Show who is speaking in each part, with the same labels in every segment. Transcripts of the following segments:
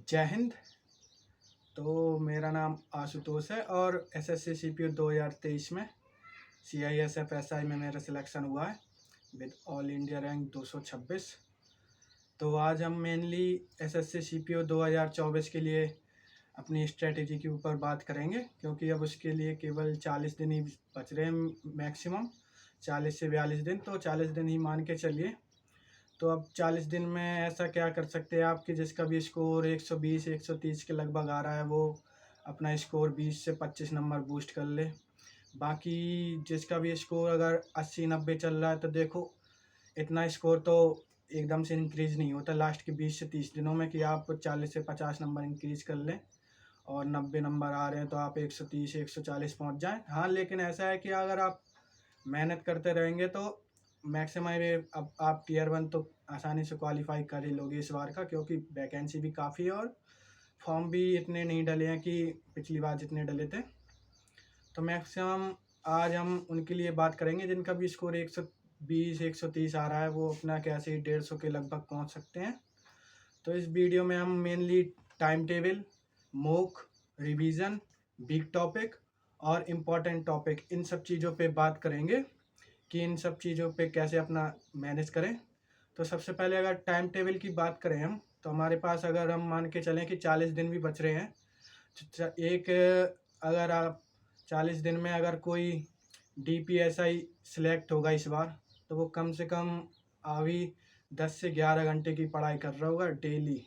Speaker 1: जय हिंद। तो मेरा नाम आशुतोष है और एसएससी सीपीयू 2023 में सीआईएसएफ एसआई में मेरा सिलेक्शन हुआ है विद ऑल इंडिया रैंक 226। तो आज हम मेनली एसएससी सीपीयू 2024 के लिए अपनी स्ट्रेटेजी के ऊपर बात करेंगे, क्योंकि अब उसके लिए केवल 40 दिन ही बच रहे हैं, मैक्सिमम 40 से 42 दिन। तो 40 दिन ही मान के चलिए। तो अब 40 दिन में ऐसा क्या कर सकते हैं आपके जिसका भी स्कोर 120 130 के लगभग आ रहा है, वो अपना स्कोर 20 से 25 नंबर बूस्ट कर ले। बाकी जिसका भी स्कोर अगर 80 90 चल रहा है तो देखो, इतना स्कोर तो एकदम से इंक्रीज नहीं होता लास्ट के 20 से 30 दिनों में कि आप 40 से 50 नंबर इंक्रीज कर लें और 90 नंबर आ रहे हैं तो आप 130 140 पहुंच जाएं। हाँ, लेकिन ऐसा है कि अगर आप मेहनत करते रहेंगे तो मैक्सिमम अब आप टीयर 1 तो आसानी से क्वालिफाई कर ही लोगे इस बार का, क्योंकि वैकेंसी भी काफ़ी है और फॉर्म भी इतने नहीं डले हैं कि पिछली बार जितने डले थे। तो मैक्सिमम आज हम उनके लिए बात करेंगे जिनका भी स्कोर 120 130 आ रहा है, वो अपना कैसे 150 के लगभग पहुंच सकते हैं। तो इस वीडियो में हम mainly time table, mock, revision, big topic और इम्पॉर्टेंट टॉपिक, इन सब चीज़ों पे बात करेंगे कि इन सब चीज़ों पे कैसे अपना मैनेज करें। तो सबसे पहले अगर टाइम टेबल की बात करें हम, तो हमारे पास अगर हम मान के चलें कि 40 दिन भी बच रहे हैं, एक अगर आप 40 दिन में अगर कोई DPSI सिलेक्ट होगा इस बार, तो वो कम से कम अभी 10 से 11 घंटे की पढ़ाई कर रहा होगा डेली।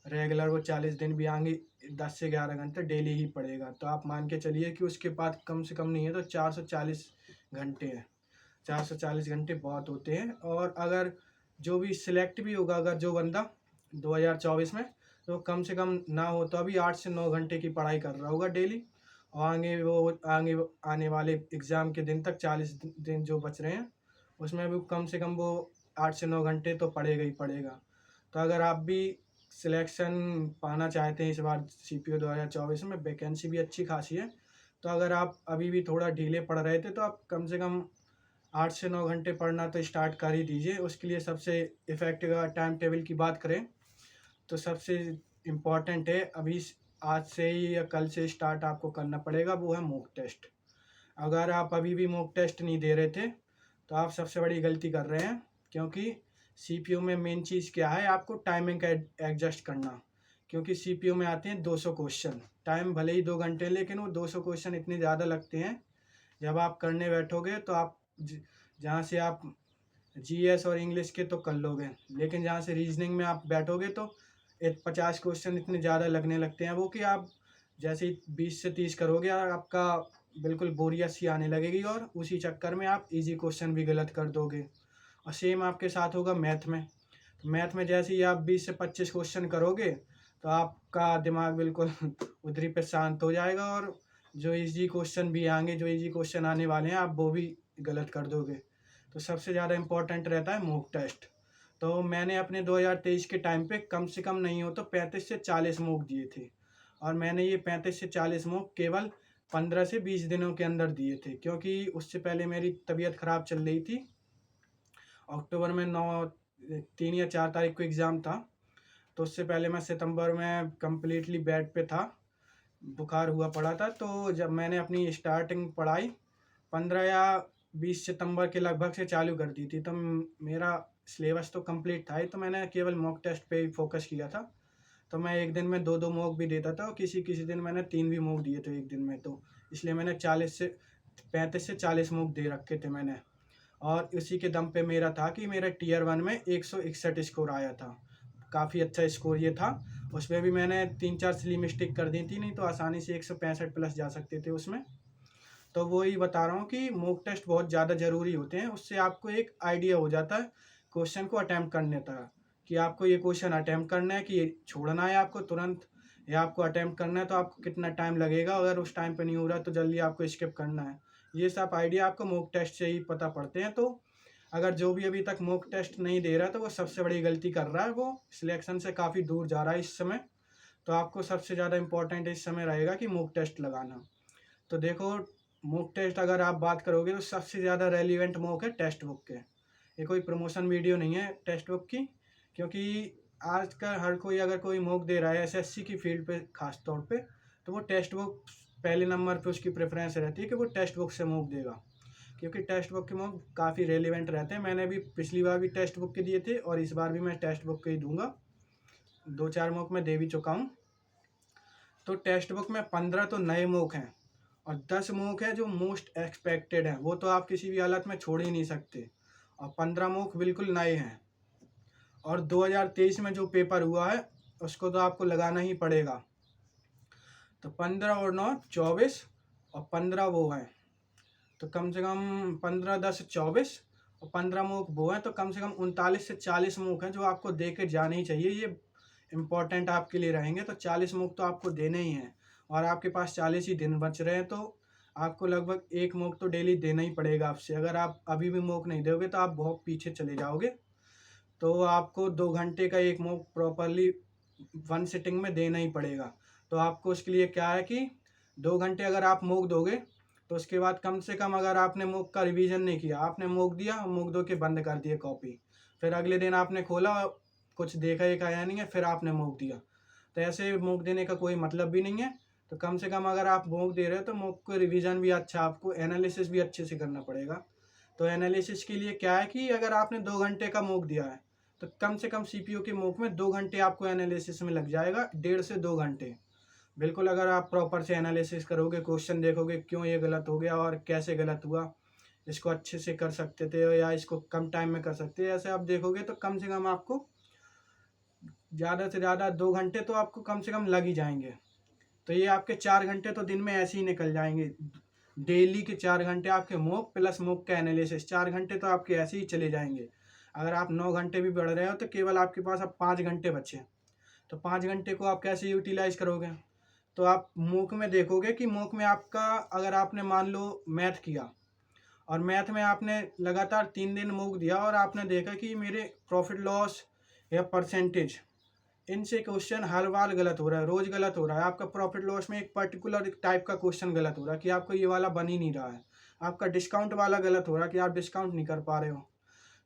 Speaker 1: रेगुलर वो 40 दिन भी आएंगे, 10 से 11 घंटे डेली ही पढ़ेगा। तो आप मान के चलिए कि उसके बाद कम से कम नहीं है तो 440 घंटे हैं। 440 घंटे बहुत होते हैं। और अगर जो भी सिलेक्ट भी होगा, अगर जो बंदा 2024 में, तो कम से कम ना हो तो अभी 8 से 9 घंटे की पढ़ाई कर रहा होगा डेली। और आगे आने वाले एग्ज़ाम के दिन तक 40 दिन जो बच रहे हैं उसमें भी कम से कम वो 8 से 9 घंटे तो पढ़ेगा ही पढ़ेगा। तो अगर आप भी सिलेक्शन पाना चाहते हैं इस बार सीपीयू 2024 में, वैकेंसी भी अच्छी खासी है, तो अगर आप अभी भी थोड़ा ढीले पढ़ रहे थे तो आप कम से कम 8 से 9 घंटे पढ़ना तो स्टार्ट कर ही दीजिए। उसके लिए सबसे इफ़ेक्टिव टाइम टेबल की बात करें तो सबसे इम्पॉर्टेंट है, अभी आज से ही या कल से स्टार्ट आपको करना पड़ेगा, वो है मॉक टेस्ट। अगर आप अभी भी मॉक टेस्ट नहीं दे रहे थे तो आप सबसे बड़ी गलती कर रहे हैं, क्योंकि सीपीयू में मेन चीज़ क्या है, आपको टाइमिंग का एडजस्ट करना। क्योंकि सीपीयू में आते हैं 200 क्वेश्चन, टाइम भले ही 2 घंटे, लेकिन वो 200 क्वेश्चन इतने ज़्यादा लगते हैं। जब आप करने बैठोगे तो आप जहाँ से आप जीएस और इंग्लिश के तो कर लोगे, लेकिन जहाँ से रीजनिंग में आप बैठोगे तो 50 क्वेश्चन इतने ज़्यादा लगने लगते हैं वो, कि आप जैसे ही 20 से 30 करोगे आपका बिल्कुल बोरियत सी आने लगेगी और उसी चक्कर में आप इजी क्वेश्चन भी गलत कर दोगे। और सेम आपके साथ होगा मैथ में। तो मैथ में जैसे ही आप 20 से 25 क्वेश्चन करोगे तो आपका दिमाग बिल्कुल उधरी पे शांत हो जाएगा और जो इजी क्वेश्चन भी आएंगे, जो इजी क्वेश्चन आने वाले हैं, आप वो भी गलत कर दोगे। तो सबसे ज़्यादा इम्पोर्टेंट रहता है मॉक टेस्ट। तो मैंने अपने 2023 के टाइम पे कम से कम नहीं हो तो 35 से 40 मॉक दिए थे। और मैंने ये 35 से 40 मॉक केवल 15 से 20 दिनों के अंदर दिए थे, क्योंकि उससे पहले मेरी तबीयत ख़राब चल रही थी। अक्टूबर में 3 या 4 तारीख को एग्ज़ाम था, तो उससे पहले मैं सितंबर में कम्प्लीटली बेड पे था, बुखार हुआ पड़ा था। तो जब मैंने अपनी स्टार्टिंग पढ़ाई 15 या 20 सितंबर के लगभग से चालू कर दी थी, तो मेरा सिलेबस तो कंप्लीट था ही, तो मैंने केवल मॉक टेस्ट पे ही फोकस किया था। तो मैं एक दिन में 2-2 मॉक भी देता था और किसी किसी दिन मैंने 3 भी मॉक दिए थे एक दिन में। तो इसलिए मैंने 35 से 40 मॉक दे रखे थे मैंने। और उसी के दम पे मेरा था कि मेरा टीयर 1 में 161 स्कोर आया था। काफ़ी अच्छा स्कोर ये था। उसमें भी मैंने 3-4 सिली मिस्टेक कर दी थी, नहीं तो आसानी से 165 प्लस जा सकते थे उसमें। तो वही बता रहा हूँ कि मॉक टेस्ट बहुत ज़्यादा ज़रूरी होते हैं, उससे आपको एक आइडिया हो जाता है क्वेश्चन को अटैम्प्ट करने तक, कि आपको ये क्वेश्चन अटैम्प्ट करना है कि ये छोड़ना है आपको तुरंत, या आपको अटैम्प्ट करना है तो आपको कितना टाइम लगेगा, अगर उस टाइम पे नहीं हो रहा तो जल्दी आपको स्किप करना है। ये सब आइडिया आपको मॉक टेस्ट से ही पता पड़ते हैं। तो अगर जो भी अभी तक मॉक टेस्ट नहीं दे रहा तो वो सबसे बड़ी गलती कर रहा है, वो सिलेक्शन से काफ़ी दूर जा रहा है इस समय। तो आपको सबसे ज़्यादा इम्पोर्टेंट इस समय रहेगा कि मॉक टेस्ट लगाना। तो देखो, मॉक टेस्ट अगर आप बात करोगे तो सबसे ज़्यादा रेलिवेंट मॉक है टेक्स्ट बुक के। ये कोई प्रमोशन वीडियो नहीं है टेक्स्ट बुक की, क्योंकि आजकल हर कोई अगर कोई मॉक दे रहा है एसएससी की फील्ड पे खास तौर पे, तो वो टेक्स्ट बुक पहले नंबर पे उसकी प्रेफरेंस रहती है कि वो टेक्स्ट बुक से मॉक देगा, क्योंकि टेक्स्ट बुक के मॉक काफ़ी रेलिवेंट रहते हैं। मैंने भी पिछली बार भी टेक्स्ट बुक के दिए थे और इस बार भी मैं टेक्स्ट बुक के ही दूंगा। 2-4 मॉक मैं दे भी चुका हूँ। तो टेक्स्ट बुक में 15 तो नए मॉक हैं और 10 मॉक है जो मोस्ट एक्सपेक्टेड हैं, वो तो आप किसी भी हालत में छोड़ ही नहीं सकते, और 15 मॉक बिल्कुल नए हैं। और 2023 में जो पेपर हुआ है उसको तो आपको लगाना ही पड़ेगा। तो 15 और 9 24 और 15 वो हैं, तो कम से कम 15 10 24 और 15 मूक वो हैं, तो कम से कम 39 से 40 मूक हैं जो आपको दे के जाने ही चाहिए। ये इम्पोर्टेंट आपके लिए रहेंगे, तो 40 मूक तो आपको देने ही हैं और आपके पास 40 ही दिन बच रहे हैं, तो आपको लगभग एक मूक तो डेली देना ही पड़ेगा आपसे। अगर आप अभी भी मूक नहीं दोगे तो आप बहुत पीछे चले जाओगे। तो आपको 2 घंटे का एक मूक प्रॉपरली 1 सिटिंग में देना ही पड़ेगा। तो आपको उसके लिए क्या है कि 2 घंटे अगर आप मूक दोगे तो उसके बाद कम से कम, अगर आपने मूक का रिवीजन नहीं किया, आपने मूक दिया, मूक दो के बंद कर दिए कॉपी, फिर अगले दिन आपने खोला, कुछ देखा एक आया नहीं है, फिर आपने मूक दिया, तो ऐसे मूक देने का कोई मतलब भी नहीं है। तो कम से कम अगर आप मूक दे रहे हो तो मूक को रिवीजन भी अच्छा, आपको एनालिसिस भी अच्छे से करना पड़ेगा। तो एनालिसिस के लिए क्या है कि अगर आपने 2 घंटे का मूक दिया है तो कम से कम सीपीयू के मूक में 2 घंटे आपको एनालिसिस में लग जाएगा, 1.5 से 2 घंटे बिल्कुल। अगर आप प्रॉपर से एनालिसिस करोगे, क्वेश्चन देखोगे क्यों ये गलत हो गया और कैसे गलत हुआ, इसको अच्छे से कर सकते थे या इसको कम टाइम में कर सकते हैं, ऐसे आप देखोगे तो कम से कम आपको ज़्यादा से ज़्यादा 2 घंटे तो आपको कम से कम लग ही जाएंगे। तो ये आपके 4 घंटे तो दिन में ऐसे ही निकल जाएंगे। डेली के 4 घंटे आपके मूक प्लस मूक का एनालिसिस, 4 घंटे तो आपके ऐसे ही चले जाएंगे। अगर आप 9 घंटे भी बढ़ रहे हो तो केवल आपके पास अब 5 घंटे बचे। तो 5 घंटे को आप कैसे यूटिलाइज करोगे? तो आप मूक में देखोगे कि मूक में आपका, अगर आपने मान लो मैथ किया और मैथ में आपने लगातार 3 दिन मूक दिया और आपने देखा कि मेरे प्रॉफिट लॉस या परसेंटेज, इनसे क्वेश्चन हर बार गलत हो रहा है, रोज गलत हो रहा है। आपका प्रॉफिट लॉस में एक पर्टिकुलर टाइप का क्वेश्चन गलत हो रहा है कि आपको ये वाला बन ही नहीं रहा है। आपका डिस्काउंट वाला गलत हो रहा है कि आप डिस्काउंट नहीं कर पा रहे हो।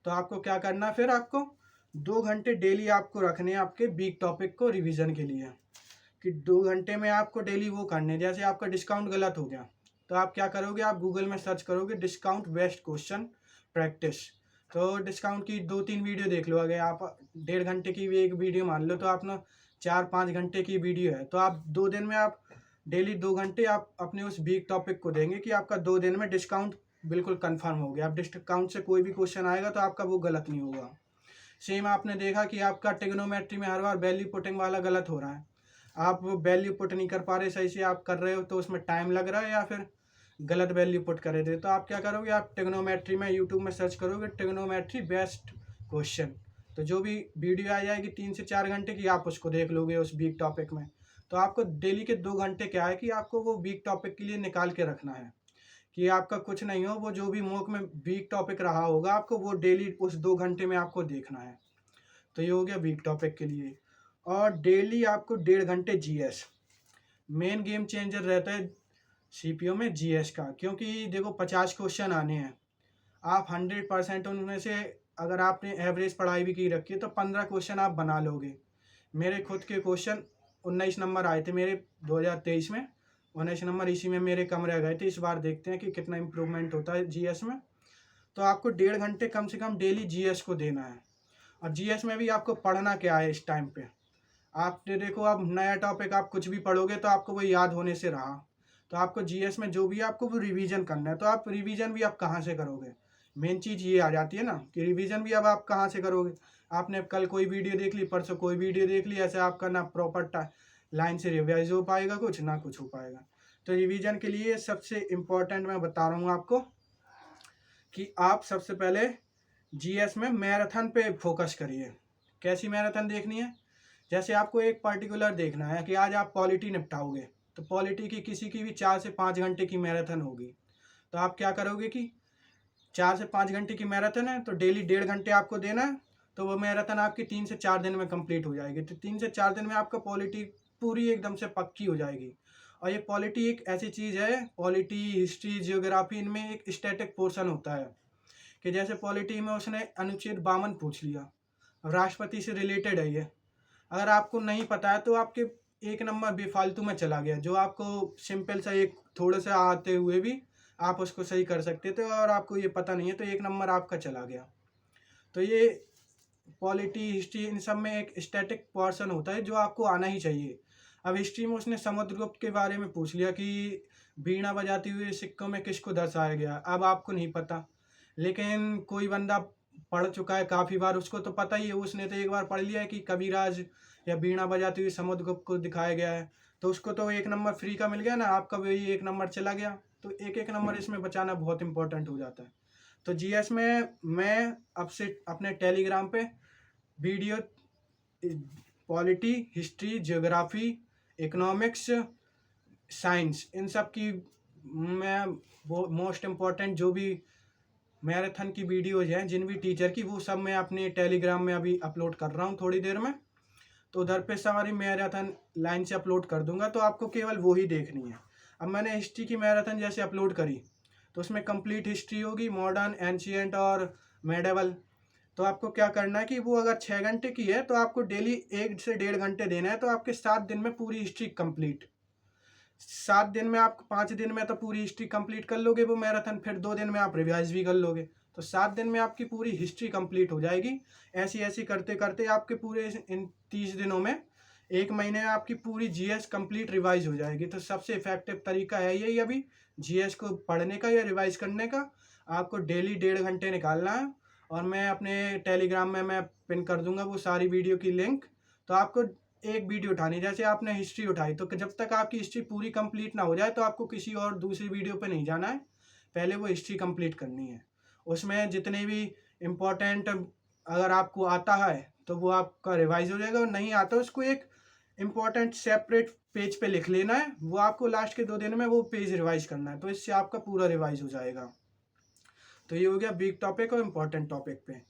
Speaker 1: तो आपको क्या करना है, फिर आपको 2 घंटे डेली आपको रखने हैं आपके वीक टॉपिक को रिवीजन के लिए, कि 2 घंटे में आपको डेली वो करने। जैसे आपका डिस्काउंट गलत हो गया तो आप क्या करोगे, आप गूगल में सर्च करोगे डिस्काउंट बेस्ट क्वेश्चन प्रैक्टिस। तो डिस्काउंट की 2-3 वीडियो देख लो। अगर आप 1.5 घंटे की भी एक वीडियो मान लो तो आपने 4-5 घंटे की वीडियो है, तो आप 2 दिन में आप डेली 2 घंटे आप अपने उस वीक टॉपिक को देंगे कि आपका 2 दिन में डिस्काउंट बिल्कुल कंफर्म हो गया। अब डिस्काउंट से कोई भी क्वेश्चन आएगा तो आपका वो गलत नहीं होगा। सेम आपने देखा कि आपका ट्रिग्नोमेट्री में हर बार वैल्यू पुटिंग वाला गलत हो रहा है, आप वैल्यू पुट नहीं कर पा रहे सही से, आप कर रहे हो तो उसमें टाइम लग रहा है या फिर गलत वैल्यू पुट कर रहे थे, तो आप क्या करोगे, आप ट्रिग्नोमेट्री में यूट्यूब में सर्च करोगे ट्रिग्नोमेट्री बेस्ट क्वेश्चन, तो जो भी वीडियो आ जाएगी 3 से 4 घंटे की, आप उसको देख लोगे उस वीक टॉपिक में। तो आपको डेली के 2 घंटे क्या है कि आपको वो वीक टॉपिक के लिए निकाल के रखना है, कि आपका कुछ नहीं हो, वो जो भी मॉक में वीक टॉपिक रहा होगा आपको वो डेली उस 2 घंटे में आपको देखना है। तो ये हो गया वीक टॉपिक के लिए। और डेली आपको 1.5 घंटे जीएस, मेन गेम चेंजर रहता है सीपीयू में जीएस का, क्योंकि देखो 50 क्वेश्चन आने हैं, आप 100% उनमें से अगर आपने एवरेज पढ़ाई भी की रखी है तो 15 क्वेश्चन आप बना लोगे। मेरे खुद के क्वेश्चन 19 नंबर आए थे मेरे 2023 में, 19 नंबर इसी में मेरे कम रह गए थे। इस बार देखते हैं कि कितना इम्प्रूवमेंट होता है जीएस में। तो आपको 1.5 घंटे कम से कम डेली जीएस को देना है। और जीएस में भी आपको पढ़ना क्या है इस टाइम पे, आपने देखो आप नया टॉपिक आप कुछ भी पढ़ोगे तो आपको वो याद होने से रहा, तो आपको जीएस में जो भी आपको वो रिवीजन करना है। तो आप रिवीजन भी आप कहाँ से करोगे, मेन चीज़ ये आ जाती है ना कि रिवीजन भी अब आप कहाँ से करोगे। आपने कल कोई वीडियो देख ली, परसों कोई वीडियो देख ली, ऐसे आपका ना प्रॉपर लाइन से रिवाइज हो पाएगा कुछ, ना कुछ हो पाएगा। तो रिवीजन के लिए सबसे इम्पोर्टेंट मैं बता रहा हूँ आपको कि आप सबसे पहले जीएस में मैराथन पे फोकस करिए। कैसी मैराथन देखनी है, जैसे आपको एक पर्टिकुलर देखना है कि आज आप पॉलिटी निपटाओगे, तो पॉलिटी की किसी की भी 4 से 5 घंटे की मैराथन होगी। तो आप क्या करोगे कि 4 से 5 घंटे की मैराथन है तो डेली 1.5 घंटे आपको देना है, तो वो मैराथन आपकी 3 से 4 दिन में कंप्लीट हो जाएगी। तो 3 से 4 दिन में आपका पॉलिटी पूरी एकदम से पक्की हो जाएगी। और ये पॉलिटी एक ऐसी चीज़ है, पॉलिटी, हिस्ट्री, जियोग्राफी, इनमें एक स्टैटिक पोर्शन होता है कि जैसे पॉलिटी में उसने अनुच्छेद 52 पूछ लिया, राष्ट्रपति से रिलेटेड है ये, अगर आपको नहीं पता है तो आपके एक नंबर बेफालतू में चला गया, जो आपको सिंपल सा एक थोड़े से आते हुए भी आप उसको सही कर सकते थे और आपको ये पता नहीं है, तो एक नंबर आपका चला गया। तो ये पॉलिटी, हिस्ट्री, इन सब में एक स्टैटिक पोर्शन होता है जो आपको आना ही चाहिए। अब हिस्ट्री में उसने समुद्रगुप्त के बारे में पूछ लिया कि वीणा बजाती हुई सिक्कों में किसको दर्शाया गया। अब आपको नहीं पता, लेकिन कोई बंदा पढ़ चुका है काफ़ी बार, उसको तो पता ही है, उसने तो एक बार पढ़ लिया है कि कविराज या वीणा बजाती हुई समुद्रगुप्त को दिखाया गया है, तो उसको तो एक नंबर फ्री का मिल गया ना, आपका वही एक नंबर चला गया। तो एक एक नंबर इसमें बचाना बहुत इंपॉर्टेंट हो जाता है। तो जीएस में मैं अब से अपने टेलीग्राम पे video polity, history, geography, economics, science, इन सब की मैं वो मोस्ट इम्पॉर्टेंट जो भी मैराथन की वीडियोज हैं जिन भी टीचर की, वो सब मैं अपने टेलीग्राम में अभी अपलोड कर रहा हूँ थोड़ी देर में। तो उधर पे सारी मैराथन लाइन से अपलोड कर दूंगा, तो आपको केवल वो ही देखनी है। अब मैंने हिस्ट्री की मैराथन जैसे अपलोड करी, तो उसमें कंप्लीट हिस्ट्री होगी, मॉडर्न, एंशियंट और मेडिवल। तो आपको क्या करना है कि वो अगर 6 घंटे की है तो आपको डेली 1 से 1.5 घंटे देना है, तो आपके 7 दिन में पूरी हिस्ट्री कंप्लीट। 7 दिन में आप 5 दिन में तो पूरी हिस्ट्री कंप्लीट कर लोगे वो मैराथन, फिर 2 दिन में आप रिवाइज भी कर लोगे, तो 7 दिन में आपकी पूरी हिस्ट्री कंप्लीट हो जाएगी। ऐसी ऐसी करते करते आपके पूरे इन 30 दिनों में 1 महीने में आपकी पूरी जीएस कंप्लीट रिवाइज हो जाएगी। तो सबसे इफेक्टिव तरीका है यही अभी जीएस को पढ़ने का या रिवाइज करने का। आपको डेली 1.5 घंटे निकालना है, और मैं अपने टेलीग्राम में मैं पिन कर दूंगा वो सारी वीडियो की लिंक। तो आपको एक वीडियो उठानी, जैसे आपने हिस्ट्री उठाई, तो जब तक आपकी हिस्ट्री पूरी कंप्लीट ना हो जाए तो आपको किसी और दूसरी वीडियो पे नहीं जाना है, पहले वो हिस्ट्री कंप्लीट करनी है। उसमें जितने भी इम्पोर्टेंट अगर आपको आता है तो वो आपका रिवाइज हो जाएगा, और नहीं आता उसको एक इम्पोर्टेंट सेपरेट पेज पे लिख लेना है, वो आपको लास्ट के 2 दिन में वो पेज रिवाइज करना है, तो इससे आपका पूरा रिवाइज हो जाएगा। तो ये हो गया बिग टॉपिक और इम्पोर्टेंट टॉपिक पे।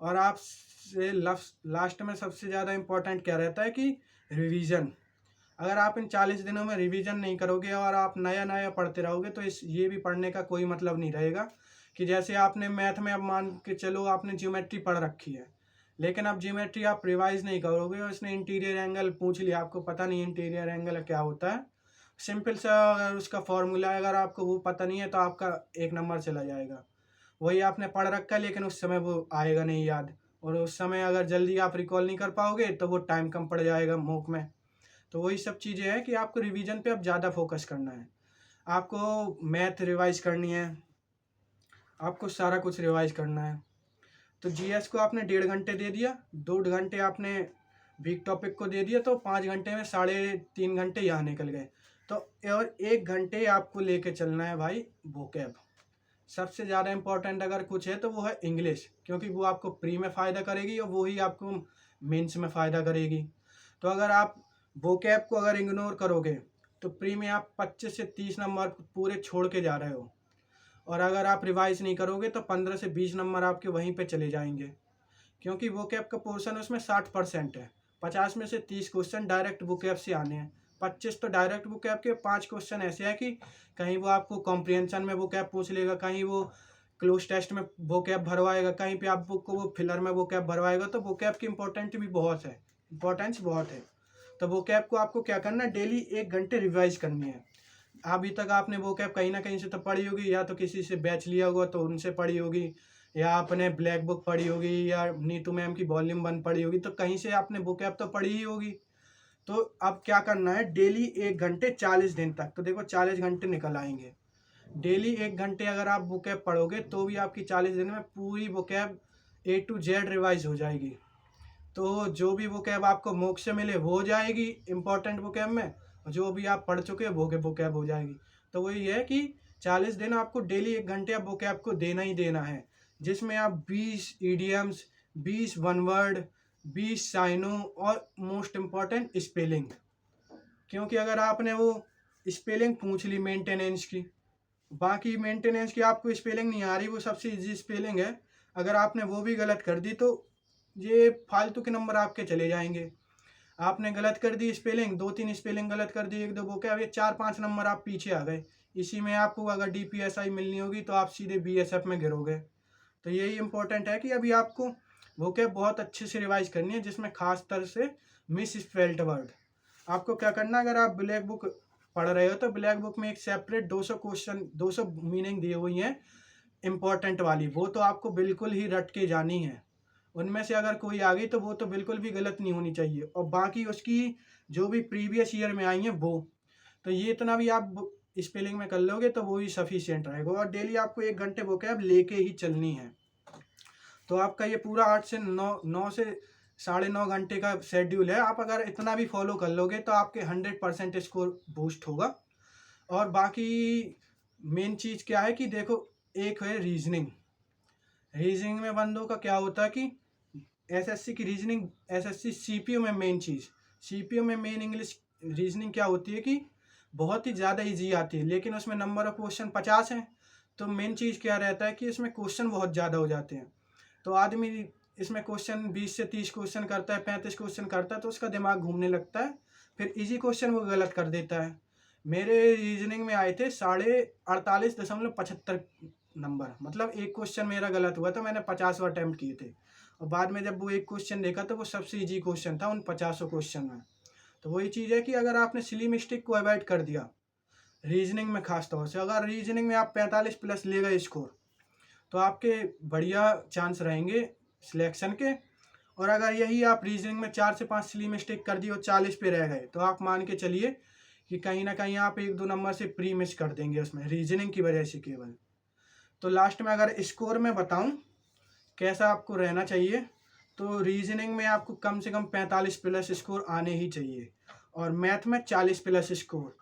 Speaker 1: और आपसे लास्ट में सबसे ज़्यादा इम्पोर्टेंट क्या रहता है कि रिवीजन। अगर आप इन 40 दिनों में रिवीजन नहीं करोगे और आप नया नया पढ़ते रहोगे तो ये भी पढ़ने का कोई मतलब नहीं रहेगा। कि जैसे आपने मैथ में, अब मान के चलो आपने ज्योमेट्री पढ़ रखी है, लेकिन अब ज्योमेट्री आप रिवाइज नहीं करोगे और उसने इंटीरियर एंगल पूछ लिया, आपको पता नहीं इंटीरियर एंगल क्या होता है, सिंपल सा अगर उसका फॉर्मूला है अगर आपको वो पता नहीं है तो आपका एक नंबर चला जाएगा। वही आपने पढ़ रखा है लेकिन उस समय वो आएगा नहीं याद, और उस समय अगर जल्दी आप रिकॉल नहीं कर पाओगे तो वो टाइम कम पड़ जाएगा मॉक में। तो वही सब चीज़ें हैं कि आपको रिवीजन पे अब ज़्यादा फोकस करना है। आपको मैथ रिवाइज करनी है, आपको सारा कुछ रिवाइज करना है। तो जीएस को आपने 1.5 घंटे दे दिया, 2 घंटे आपने वीक टॉपिक को दे दिया, तो 5 घंटे में 3.5 घंटे यहाँ निकल गए। तो और 1 घंटे आपको लेके चलना है भाई वोकैब। सबसे ज़्यादा इम्पोर्टेंट अगर कुछ है तो वो है इंग्लिश, क्योंकि वो आपको प्री में फ़ायदा करेगी और वो ही आपको मेंस में फ़ायदा करेगी। तो अगर आप वोकैब को अगर इग्नोर करोगे तो प्री में आप 25 से 30 नंबर पूरे छोड़ के जा रहे हो, और अगर आप रिवाइज नहीं करोगे तो 15 से 20 नंबर आपके वहीं पे चले जाएंगे, क्योंकि वोकैब का पोर्शन उसमें 60% है। 50 में से 30 क्वेश्चन डायरेक्ट वोकैब से आने हैं, 25 तो डायरेक्ट वोकैब के, 5 क्वेश्चन ऐसे हैं कि कहीं वो आपको कॉम्प्रिहेंशन में वोकैब पूछ लेगा, कहीं वो क्लोज टेस्ट में वोकैब भरवाएगा, कहीं पे आपको वो फिलर में वोकैब भरवाएगा। तो वोकैब की इंपॉर्टेंट भी बहुत है, इंपॉर्टेंस बहुत है। तो वोकैब को आपको क्या करना है, डेली 1 घंटे रिवाइज करनी है। अभी तक आपने वोकैब कहीं ना कहीं से तो पढ़ी होगी, या तो किसी से बैच लिया होगा तो उनसे पढ़ी होगी, या आपने ब्लैक बुक पढ़ी होगी, या नीतू मैम की वॉल्यूम 1 पढ़ी होगी, तो कहीं से आपने वोकैब तो पढ़ी ही होगी। तो अब क्या करना है, डेली 1 घंटे 40 दिन तक, तो देखो 40 घंटे निकल आएंगे। डेली 1 घंटे अगर आप वोकैब पढ़ोगे तो भी आपकी 40 दिन में पूरी vocab A to Z revise हो जाएगी। तो जो भी वोकैब आपको मॉक से मिले वो हो जाएगी इंपॉर्टेंट वोकैब में, और जो भी आप पढ़ चुके हैं वो वोकैब हो जाएगी। तो वही है कि 40 दिन आपको डेली 1 घंटे आप वोकैब को देना ही देना है, जिसमें आप 20 ईडियम्स, 20 वन वर्ड, 20 साइनो, और मोस्ट इम्पॉर्टेंट स्पेलिंग। क्योंकि अगर आपने वो स्पेलिंग पूछ ली मेंटेनेंस की, बाकी मेंटेनेंस की आपको स्पेलिंग नहीं आ रही, वो सबसे इजी स्पेलिंग है, अगर आपने वो भी गलत कर दी तो ये फालतू के नंबर आपके चले जाएंगे। आपने गलत कर दी स्पेलिंग, 2-3 स्पेलिंग गलत कर दी, 1-2 वोकैब, ये 4-5 नंबर आप पीछे आ गए। इसी में आपको अगर DPSI मिलनी होगी तो आप सीधे BSF में गिरोगे। तो यही इंपॉर्टेंट है कि अभी आपको वोकैब बहुत अच्छे से रिवाइज करनी है, जिसमें खास तरह से मिस स्पेल्ड वर्ड। आपको क्या करना, अगर आप ब्लैक बुक पढ़ रहे हो तो ब्लैक बुक में एक सेपरेट 200 क्वेश्चन 200 मीनिंग दी हुई हैं इम्पोर्टेंट वाली, वो तो आपको बिल्कुल ही रट के जानी है। उनमें से अगर कोई आ गई तो वो तो बिल्कुल भी गलत नहीं होनी चाहिए, और बाकी उसकी जो भी प्रीवियस ईयर में आई हैं वो, तो ये इतना भी आप स्पेलिंग में कर लोगे तो वो ही सफिशियंट रहेगा। और डेली आपको 1 घंटे वोकैब लेके ही चलनी है। तो आपका ये पूरा 8 से 9 से 9.5 घंटे का शेड्यूल है। आप अगर इतना भी फॉलो कर लोगे तो आपके 100% स्कोर बूस्ट होगा। और बाकी मेन चीज़ क्या है कि देखो, एक है रीजनिंग। रीजनिंग में बंदों का क्या होता है कि एसएससी की रीजनिंग, एसएससी सीपीयू में मेन चीज़, सीपीयू में मेन इंग्लिश रीजनिंग क्या होती है कि बहुत ही ज़्यादा इजी आती है, लेकिन उसमें नंबर ऑफ क्वेश्चन 50 हैं। तो मेन चीज़ क्या रहता है कि इसमें क्वेश्चन बहुत ज़्यादा हो जाते हैं। तो आदमी इसमें क्वेश्चन 20 से 30 क्वेश्चन करता है, 35 क्वेश्चन करता है, तो उसका दिमाग घूमने लगता है, फिर इजी क्वेश्चन वो गलत कर देता है। मेरे रीजनिंग में आए थे 48.75 नंबर, मतलब एक क्वेश्चन मेरा गलत हुआ था, मैंने 50 अटैम्प्ट किए थे, और बाद में जब वो एक क्वेश्चन देखा तो वो सबसे इजी क्वेश्चन था उन 50 क्वेश्चन में। तो वही चीज़ है कि अगर आपने सिली मिस्टेक को अवॉइड कर दिया रीजनिंग में, खास तौर से अगर रीजनिंग में आप 45 प्लस ले गए स्कोर, तो आपके बढ़िया चांस रहेंगे सिलेक्शन के। और अगर यही आप रीजनिंग में 4 से 5 सिली मिस्टेक कर दी और 40 पे रह गए, तो आप मान के चलिए कि कहीं ना कहीं आप 1-2 नंबर से प्री मिस कर देंगे उसमें, रीजनिंग की वजह से केवल। तो लास्ट में अगर स्कोर में बताऊं कैसा आपको रहना चाहिए, तो रीजनिंग में आपको कम से कम 45 प्लस स्कोर आने ही चाहिए, और मैथ में 40 प्लस स्कोर,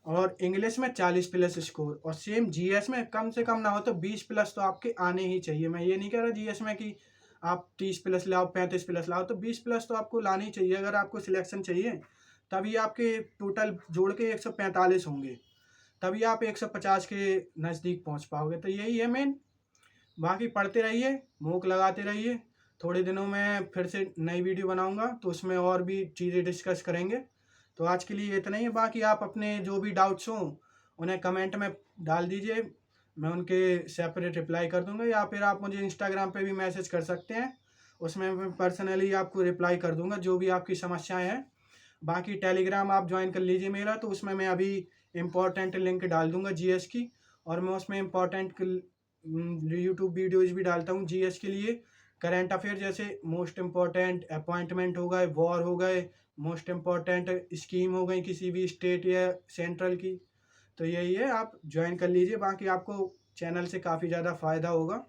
Speaker 1: और इंग्लिश में 40 प्लस स्कोर, और सेम जीएस में कम से कम ना हो तो 20 प्लस तो आपके आने ही चाहिए। मैं ये नहीं कह रहा जीएस में कि आप 30 प्लस लाओ, 35 प्लस लाओ, तो 20 प्लस तो आपको लानी चाहिए अगर आपको सिलेक्शन चाहिए। तभी आपके टोटल जोड़ के 145 होंगे, तभी आप 150 के नज़दीक पहुंच पाओगे। तो यही है मेन। बाकी पढ़ते रहिए, मूक लगाते रहिए। थोड़े दिनों में फिर से नई वीडियो बनाऊंगा तो उसमें और भी चीज़ें डिस्कस करेंगे। तो आज के लिए इतना ही है। बाकी आप अपने जो भी डाउट्स हों उन्हें कमेंट में डाल दीजिए, मैं उनके सेपरेट रिप्लाई कर दूंगा, या फिर आप मुझे इंस्टाग्राम पे भी मैसेज कर सकते हैं, उसमें मैं पर्सनली आपको रिप्लाई कर दूंगा जो भी आपकी समस्याएं हैं। बाकी टेलीग्राम आप ज्वाइन कर लीजिए मेरा, तो उसमें मैं अभी इम्पोर्टेंट लिंक डाल दूंगा जीएस की, और मैं उसमें इम्पोर्टेंट यूट्यूब वीडियोज़ भी डालता हूँ जीएस के लिए। करंट अफेयर जैसे मोस्ट इम्पॉर्टेंट अपॉइंटमेंट हो गए, वॉर हो गए, मोस्ट इम्पॉर्टेंट स्कीम हो गई किसी भी स्टेट या सेंट्रल की। तो यही है, आप ज्वाइन कर लीजिए। बाकी आपको चैनल से काफ़ी ज़्यादा फ़ायदा होगा,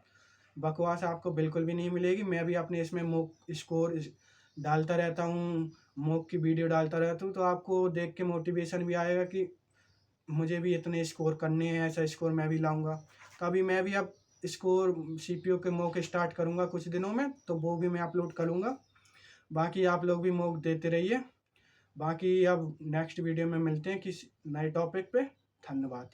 Speaker 1: बकवास आपको बिल्कुल भी नहीं मिलेगी। मैं भी अपने इसमें मॉक स्कोर डालता रहता हूँ, मॉक की वीडियो डालता रहता हूँ, तो आपको देख के मोटिवेशन भी आएगा कि मुझे भी इतने स्कोर करने हैं, ऐसा स्कोर मैं भी लाऊंगा। तो अभी मैं भी अब स्कोर सीपीयू के मॉक स्टार्ट करूंगा कुछ दिनों में, तो वो भी मैं अपलोड करूंगा। बाकी आप लोग भी मॉक देते रहिए। बाकी अब नेक्स्ट वीडियो में मिलते हैं किसी नए टॉपिक पे। धन्यवाद।